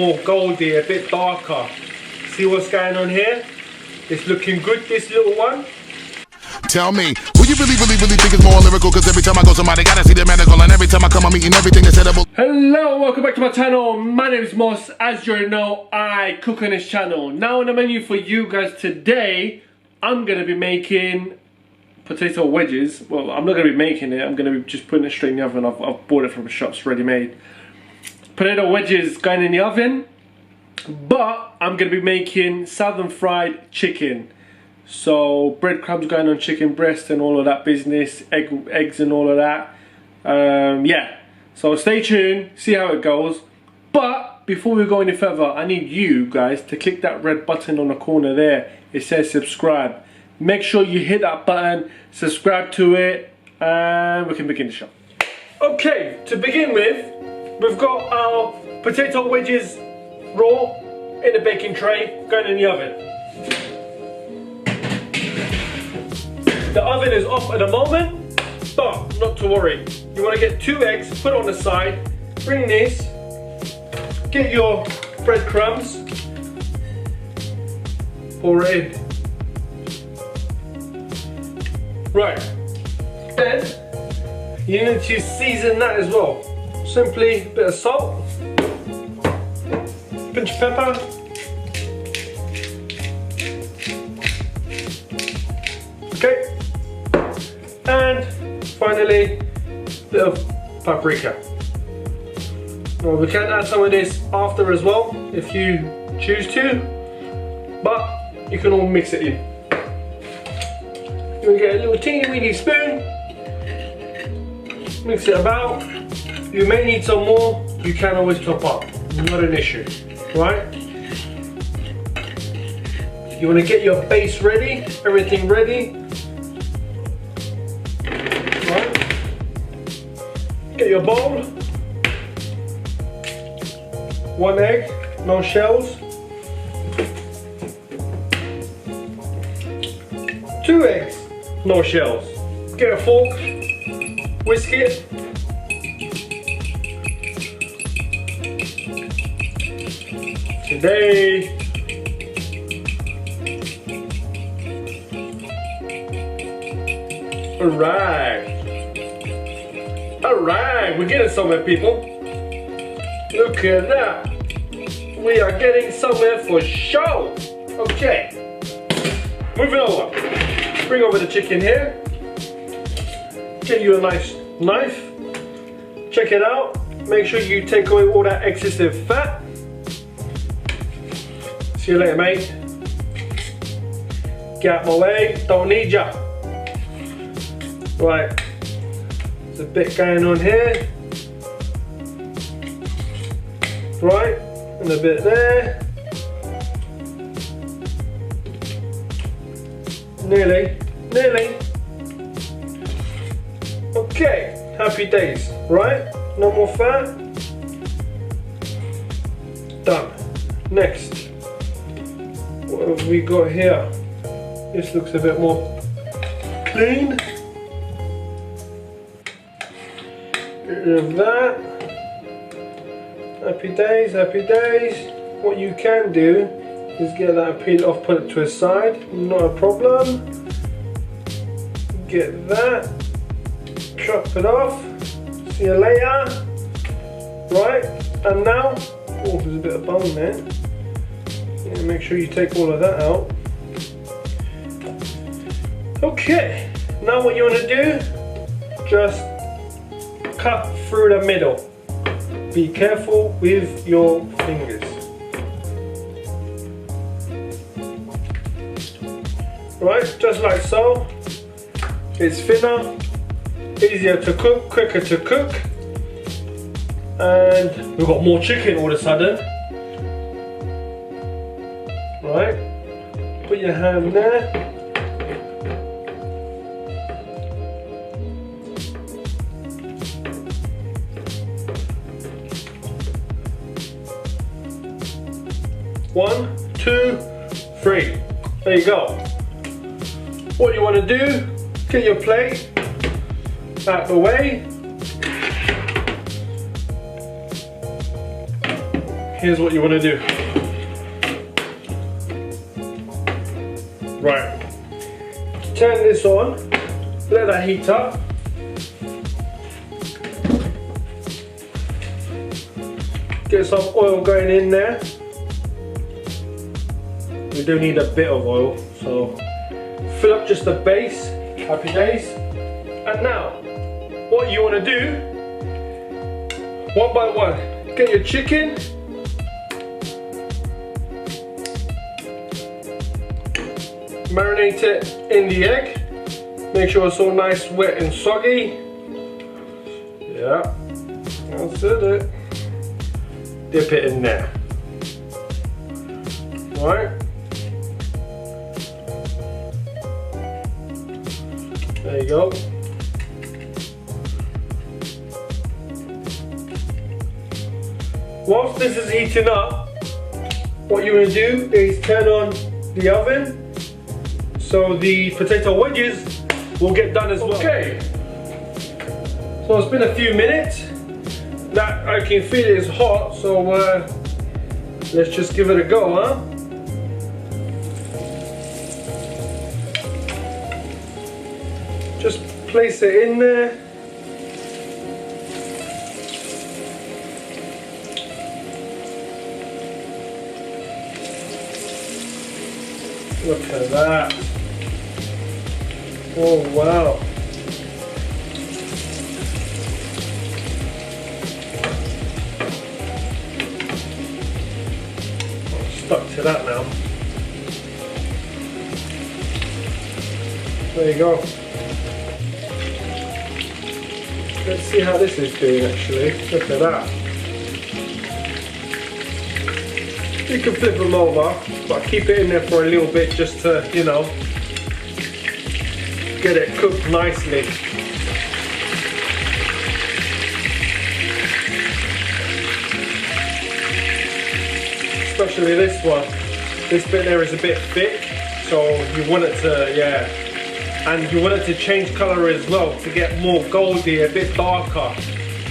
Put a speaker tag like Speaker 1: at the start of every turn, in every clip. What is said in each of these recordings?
Speaker 1: More goldy, a bit darker. See what's going on here? It's looking good, this little one.
Speaker 2: Tell me, who you really think is more lyrical? Cause every time I go somebody gotta see the medical, and every time I come I'm eating everything is edible.
Speaker 1: Hello, welcome back to my channel. My name is Moss. As you already know, I cook on this channel. Now on the menu for you guys today, I'm gonna be making potato wedges. Well, I'm not gonna be making it, I'm gonna be just putting it straight in the oven. I've bought it from the shops ready made. Potato wedges going in the oven, but I'm gonna be making southern fried chicken. So breadcrumbs going on chicken breast and all of that business, eggs and all of that. Yeah, so stay tuned, see how it goes. But before we go any further, I need you guys to click that red button on the corner there. It says subscribe. Make sure you hit that button, subscribe to it, and we can begin the show. Okay, to begin with, we've got our potato wedges raw in a baking tray going in the oven. The oven is off at the moment, but not to worry. You want to get 2 eggs, put on the side, bring this, get your breadcrumbs, pour it in. Right, then you need to season that as well. Simply a bit of salt, pinch of pepper, okay, and finally a bit of paprika. Well, we can add some of this after as well if you choose to, but you can all mix it in. You're gonna get a little teeny weeny spoon, mix it about. You may need some more, you can always top up, not an issue, right? You want to get your base ready, everything ready, right? Get your bowl, 1 egg, no shells, 2 eggs, no shells. Get a fork, whisk it. Today, alright, we're getting somewhere, people. Look at that, we are getting somewhere for sure. Okay, moving over, bring over the chicken here, get you a nice knife, check it out, make sure you take away all that excessive fat. See you later, mate. Get out my way, don't need ya. Right, there's a bit going on here. Right, and a bit there. Nearly. Okay, happy days, right? No more fat. Done. Next. What have we got here? This looks a bit more clean. Get rid of that. Happy days, happy days. What you can do is get that peeled off, put it to a side, not a problem. Get that, chop it off. See you later. Right, and now, oh, there's a bit of bone there. Yeah, make sure you take all of that out. Okay, now what you want to do, just cut through the middle. Be careful with your fingers. Right, just like so. It's thinner, easier to cook, quicker to cook. And we've got more chicken all of a sudden. Right, put your hand there. One, 2, 3. There you go. What you want to do, get your plate out the way. here's what you want to do. Right, turn this on, let that heat up. Get some oil going in there. We do need a bit of oil, so fill up just the base. Happy days. And now, what you want to do, one by one, get your chicken. Marinate it in the egg. Make sure it's all nice, wet and soggy. Yeah, that's it. Dip it in there. Right. There you go. Whilst this is heating up, what you want to do is turn on the oven so the potato wedges will get done as well. Okay, so it's been a few minutes. That I can feel it is hot, so let's just give it a go, huh? Just place it in there. Look at that. Oh wow. I'm stuck to that now. There you go. Let's see how this is doing actually. Look at that. You can flip them over, but keep it in there for a little bit just to, you know, get it cooked nicely. Especially this one. This bit there is a bit thick, so you want it to, yeah. And you want it to change colour as well, to get more goldy, a bit darker.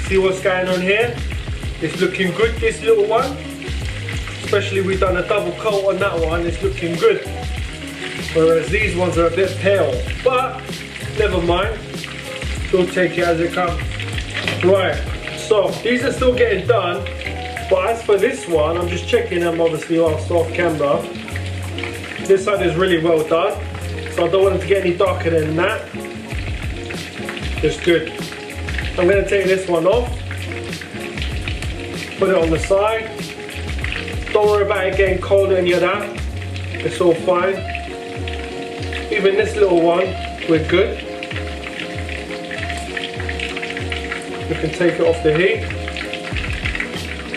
Speaker 1: See what's going on here? It's looking good, this little one. Especially we've done a double coat on that one, it's looking good. Whereas these ones are a bit pale, but never mind. We'll take it as it comes. Right, so these are still getting done. But as for this one, I'm just checking them obviously whilst off camera. This side is really well done. So I don't want it to get any darker than that. Just good. I'm going to take this one off. Put it on the side. Don't worry about it getting cold or any of that. It's all fine. Even this little one, we're good. We can take it off the heat.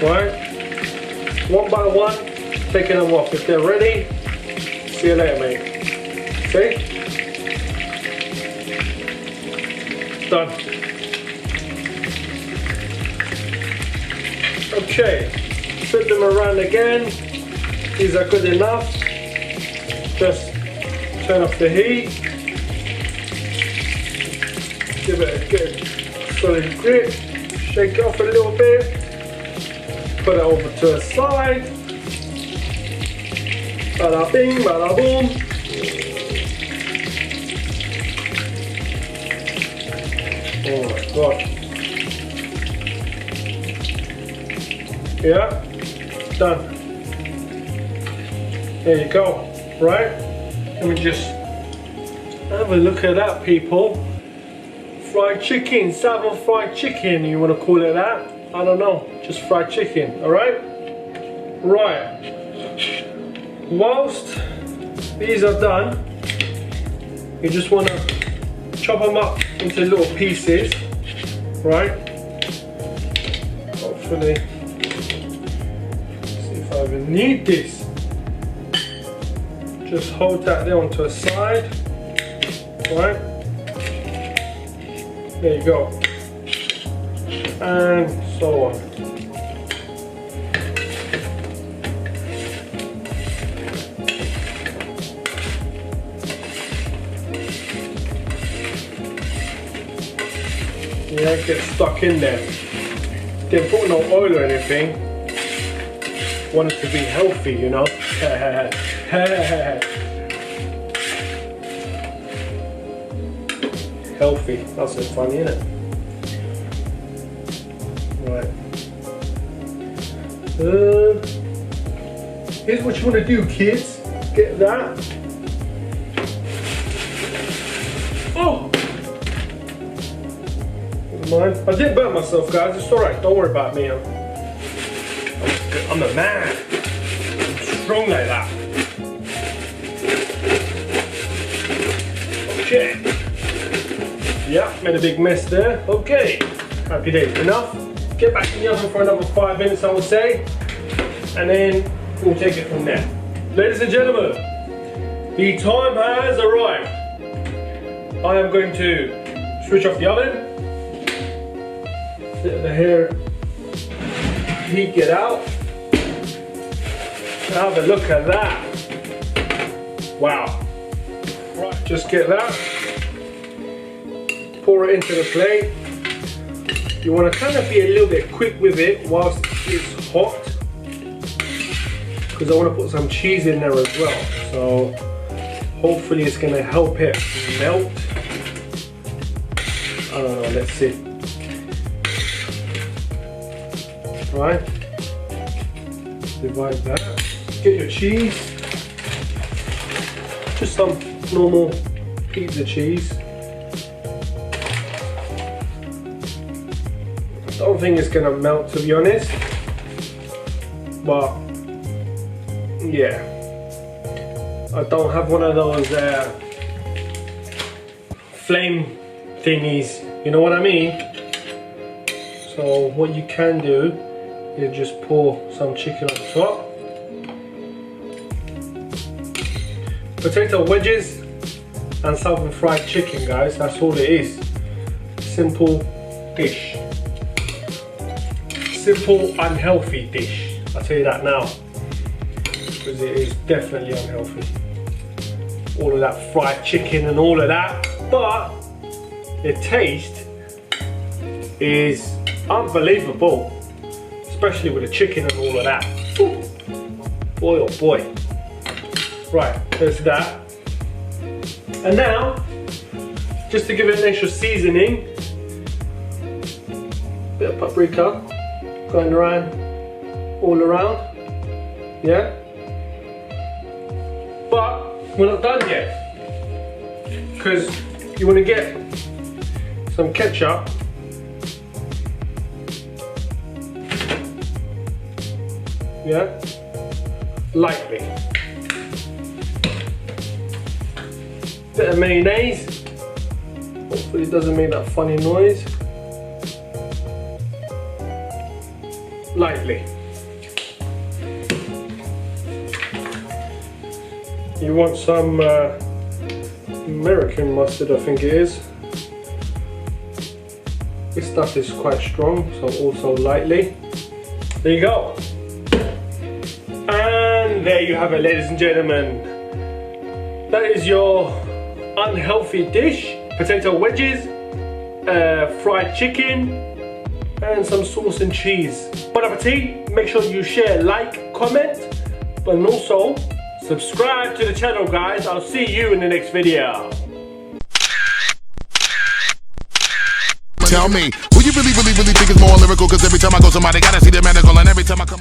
Speaker 1: Right. One by one, taking them off. If they're ready, see you later, mate. See? Done. Okay. Flip them around again. These are good enough. Just turn off the heat. Give it a good solid grip. Shake it off a little bit. Put it over to the side. Bada bing, bada boom. Oh my god. Yeah, done. There you go, right? Let me just have a look at that, people. Fried chicken, salmon fried chicken, you want to call it that? I don't know, just fried chicken, alright? Right. Whilst these are done, you just want to chop them up into little pieces, right? Hopefully. I even need this. Just hold that there onto a side, right? There you go, and so on. Yeah, get stuck in there. Didn't put no oil or anything. want it to be healthy, you know. Healthy, that's so funny, isn't it? Right. Here's what you want to do, kids. Get that. Oh! Never mind. I didn't burn myself, guys. It's alright. Don't worry about me. I'm a man. I'm strong like that. Okay. Yeah, made a big mess there. Okay. Happy days. Enough. Get back in the oven for another 5 minutes, I would say. And then we'll take it from there. Ladies and gentlemen, the time has arrived. I am going to switch off the oven. Let the hair heat get out. Have a look at that. Wow. Right, just get that. Pour it into the plate. You want to kind of be a little bit quick with it whilst it's hot, because I want to put some cheese in there as well. So hopefully it's going to help it melt. I don't know, let's see. Right, divide that. Get your cheese. Just some normal pizza cheese. I don't think it's gonna melt, to be honest, but yeah, I don't have one of those flame thingies, you know what I mean? So what you can do is just pour some chicken on top. Potato wedges and some fried chicken, guys, that's all it is. Simple dish. Simple, unhealthy dish. I'll tell you that now, because it is definitely unhealthy. All of that fried chicken and all of that, but the taste is unbelievable, especially with the chicken and all of that. Ooh. Boy, oh boy. Right, there's that. And now, just to give it an extra seasoning, bit of paprika. Going around, all around, yeah? But we're not done yet, because you want to get some ketchup. Yeah? Lightly. Bit of mayonnaise. Hopefully it doesn't make that funny noise. Lightly. You want some American mustard, I think it is. This stuff is quite strong, so also lightly. There you go. And there you have it, ladies and gentlemen. That is your unhealthy dish. Potato wedges, fried chicken, and some sauce and cheese. Bon appetit. Make sure you share, like, comment, and also subscribe to the channel, guys. I'll see you in the next video.
Speaker 2: Tell me, will you really think it's more lyrical? Cause every time I go somebody gotta see the medical, and every time I come up